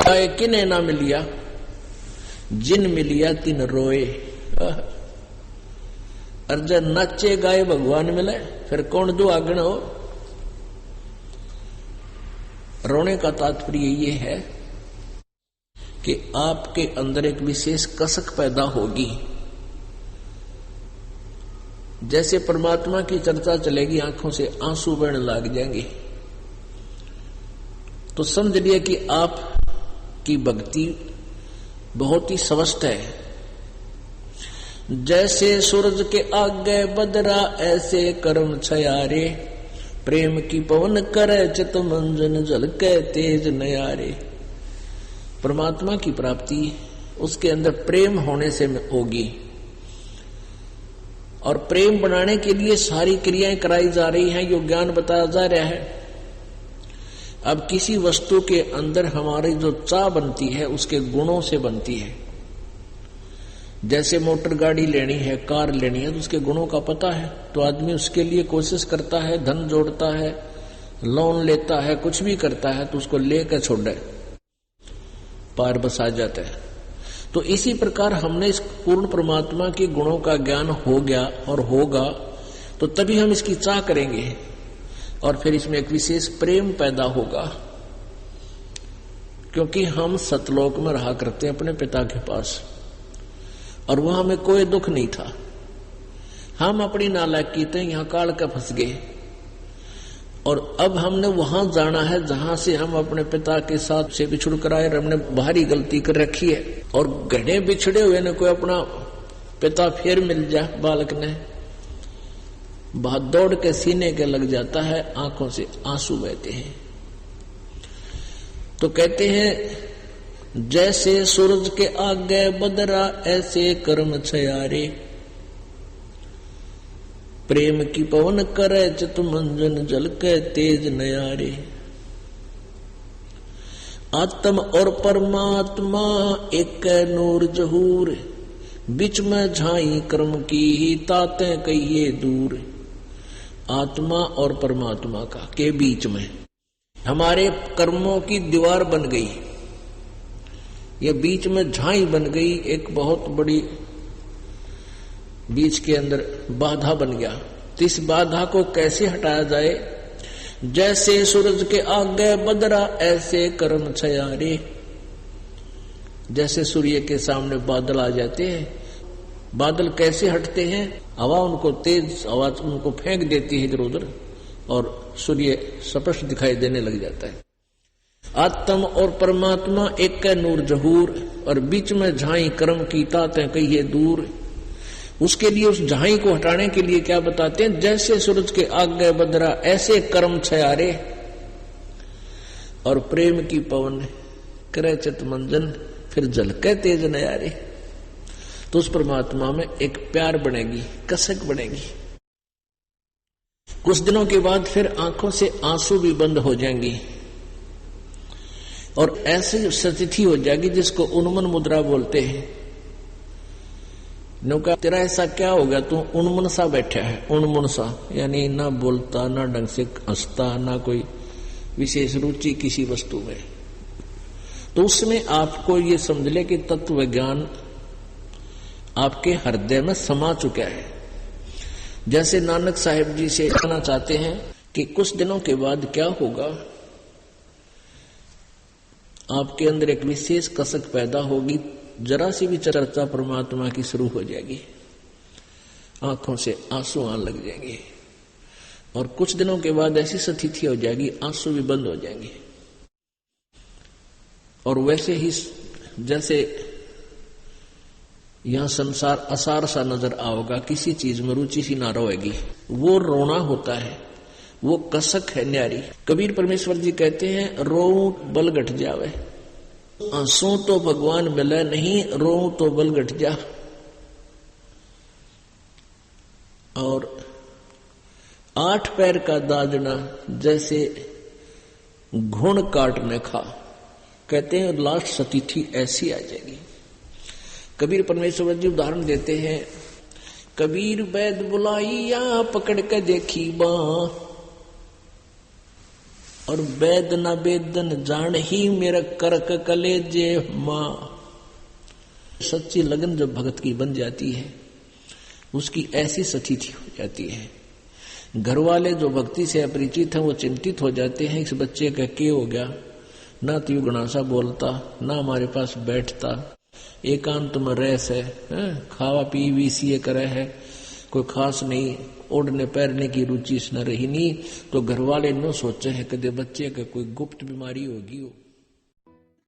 गाय किने ना मिलिया, जिन मिलिया तिन रोए। और जब नाचे गाय भगवान मिले फिर कौन दुआगण हो। रोने का तात्पर्य ये है कि आपके अंदर एक विशेष कसक पैदा होगी। जैसे परमात्मा की चर्चा चलेगी आंखों से आंसू बहने लग जाएंगे, तो समझ लिया कि आपकी भक्ति बहुत ही स्पष्ट है। जैसे सूरज के आगे बदरा ऐसे कर्म छयारे, प्रेम की पवन करे चित मंजन झलके तेज नयारे। परमात्मा की प्राप्ति उसके अंदर प्रेम होने से होगी, और प्रेम बनाने के लिए सारी क्रियाएं कराई जा रही हैं, यो ज्ञान बताया जा रहा है। अब किसी वस्तु के अंदर हमारी जो चाह बनती है उसके गुणों से बनती है। जैसे मोटर गाड़ी लेनी है, कार लेनी है, तो उसके गुणों का पता है, तो आदमी उसके लिए कोशिश करता है, धन जोड़ता है, लोन लेता है, कुछ भी करता है, तो उसको लेकर छोड़े पार बस आ जाता है। तो इसी प्रकार हमने इस पूर्ण परमात्मा के गुणों का ज्ञान हो गया और होगा, तो तभी हम इसकी चाह करेंगे और फिर इसमें एक विशेष प्रेम पैदा होगा। क्योंकि हम सतलोक में रहा करते हैं अपने पिता के पास, और वहां हमें कोई दुख नहीं था। हम अपनी नालायकी थे यहां काल के फंस गए, और अब हमने वहां जाना है जहां से हम अपने पिता के साथ से बिछुड़ कर आए, हमने भारी गलती कर रखी है। और घने बिछड़े हुए ने कोई अपना पिता फिर मिल जाए, बालक ने बहुत दौड़ के सीने के लग जाता है, आंखों से आंसू बहते हैं। तो कहते हैं जैसे सूरज के आगे बदरा ऐसे कर्म छयारे, प्रेम की पवन करे चित मंजन झलके तेज नयारे। आत्म और परमात्मा एक नूर जहूर, बीच में झाई कर्म की ही ताते कहिए दूर। आत्मा और परमात्मा का के बीच में हमारे कर्मों की दीवार बन गई, ये बीच में झाई बन गई, एक बहुत बड़ी बीच के अंदर बाधा बन गया। तो इस बाधा को कैसे हटाया जाए? जैसे सूरज के आगे बदरा ऐसे कर्म छयारे। जैसे सूर्य के सामने बादल आ जाते हैं, बादल कैसे हटते हैं? हवा उनको तेज आवाज उनको फेंक देती है इधर उधर, और सूर्य स्पष्ट दिखाई देने लग जाता है। आत्म और परमात्मा एक का नूर जहूर, और बीच में झाई कर्म की ताते कहिए दूर। उसके लिए उस झाई को हटाने के लिए क्या बताते हैं? जैसे सूरज के आगे बदरा ऐसे कर्म छयारे, और प्रेम की पवन करे चित मंजन फिर झलके तेज नयारे। तो उस परमात्मा में एक प्यार बनेगी, कसक बनेगी। कुछ दिनों के बाद फिर आंखों से आंसू भी बंद हो जाएंगी, और ऐसी स्थिति हो जाएगी जिसको उन्मन मुद्रा बोलते हैं। नौका तेरा ऐसा क्या हो गया, तू उन्मन सा बैठा है, उन्मन सा यानी ना बोलता, ना ढंग से हंसता, ना कोई विशेष रुचि किसी वस्तु में। तो उसमें आपको ये समझ ले कि तत्व ज्ञान आपके हृदय में समा चुका है। जैसे नानक साहिब जी से कहना चाहते हैं कि कुछ दिनों के बाद क्या होगा, आपके अंदर एक विशेष कसक पैदा होगी, जरा सी भी चर्चा परमात्मा की शुरू हो जाएगी, आंखों से आंसू आने लग जाएंगे, और कुछ दिनों के बाद ऐसी स्थिति हो जाएगी आंसू भी बंद हो जाएंगे। और वैसे ही जैसे यहां संसार असार सा नजर आओगा, किसी चीज में रुचि सी ना रहेगी, वो रोना होता है, वो कसक है न्यारी। कबीर परमेश्वर जी कहते हैं रो बल घट जावे, आंसू तो भगवान मिले नहीं, रो तो बल घट जा। और 8 पैर का दाजना जैसे घुण काटने खा, कहते हैं लास्ट स्थिति ऐसी आ जाएगी। कबीर परमेश्वर जी उदाहरण देते हैं, कबीर वैद बुलाइया पकड़ के देखी बाँ, और वेदना वेदन जान ही मेरा करक कलेजे माँ। सच्ची लगन जब भगत की बन जाती है उसकी ऐसी स्थिति हो जाती है। घर वाले जो भक्ति से अपरिचित हैं वो चिंतित हो जाते हैं, इस बच्चे का क्या हो गया, ना तो यू गणासा बोलता, ना हमारे पास बैठता, एकांत में रहस है, खावा पी भी सी करे है, कोई खास नहीं, ओढ़ने पैरने की रुचि न रही नहीं। तो घर वाले न सोचे हैं कदे बच्चे का कोई गुप्त बीमारी होगी हो।